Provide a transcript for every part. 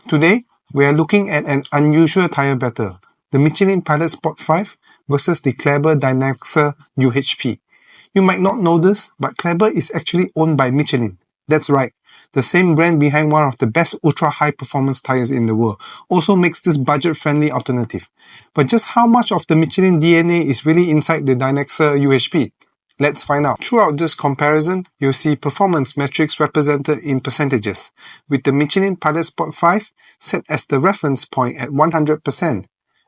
Today, we are looking at an unusual tyre battle, the Michelin Pilot Sport 5 versus the Kleber Dynaxer UHP. You might not know this, but Kleber is actually owned by Michelin. That's right, the same brand behind one of the best ultra-high performance tyres in the world also makes this budget-friendly alternative. But just how much of the Michelin DNA is really inside the Dynaxer UHP? Let's find out. Throughout this comparison, you'll see performance metrics represented in percentages, with the Michelin Pilot Sport 5 set as the reference point at 100%.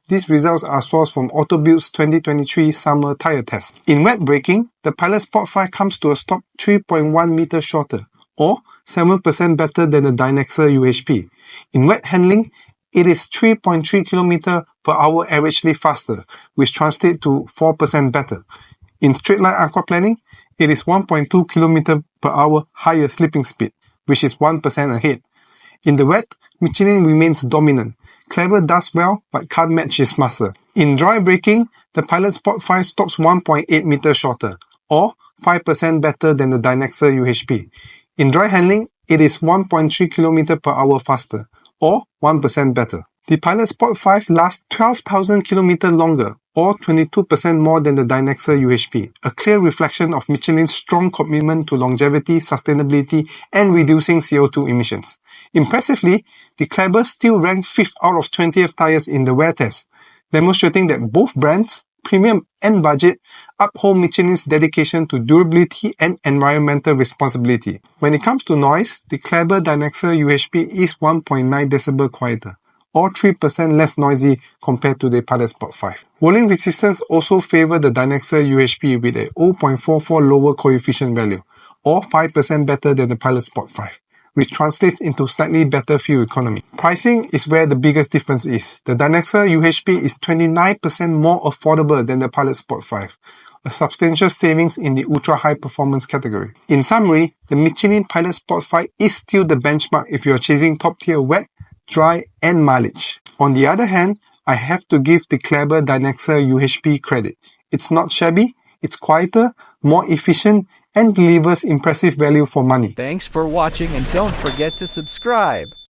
These results are sourced from Autobuild's 2023 summer tyre test. In wet braking, the Pilot Sport 5 comes to a stop 3.1 meters shorter, or 7% better than the Dynaxer UHP. In wet handling, it is 3.3 km per hour averagely faster, which translates to 4% better. In straight line aquaplaning, it is 1.2 km per hour higher slipping speed, which is 1% ahead. In the wet, Michelin remains dominant. Kleber does well, but can't match his master. In dry braking, the Pilot Sport 5 stops 1.8 meters shorter, or 5% better than the Dynaxer UHP. In dry handling, it is 1.3 km per hour faster, or 1% better. The Pilot Sport 5 lasts 12,000 km longer, or 22% more than the Dynaxer UHP, a clear reflection of Michelin's strong commitment to longevity, sustainability, and reducing CO2 emissions. Impressively, the Kleber still ranked 5th out of 20th tyres in the wear test, demonstrating that both brands, premium and budget, uphold Michelin's dedication to durability and environmental responsibility. When it comes to noise, the Kleber Dynaxer UHP is 1.9 dB quieter, or 3% less noisy compared to the Pilot Sport 5. Rolling resistance also favors the Dynaxer UHP with a 0.44 lower coefficient value, or 5% better than the Pilot Sport 5, which translates into slightly better fuel economy. Pricing is where the biggest difference is. The Dynaxer UHP is 29% more affordable than the Pilot Sport 5, a substantial savings in the ultra-high performance category. In summary, the Michelin Pilot Sport 5 is still the benchmark if you are chasing top-tier wet, dry, and mileage. On the other hand, I have to give the Kleber Dynaxer UHP credit. It's not shabby, it's quieter, more efficient, and delivers impressive value for money. Thanks for watching, and don't forget to subscribe.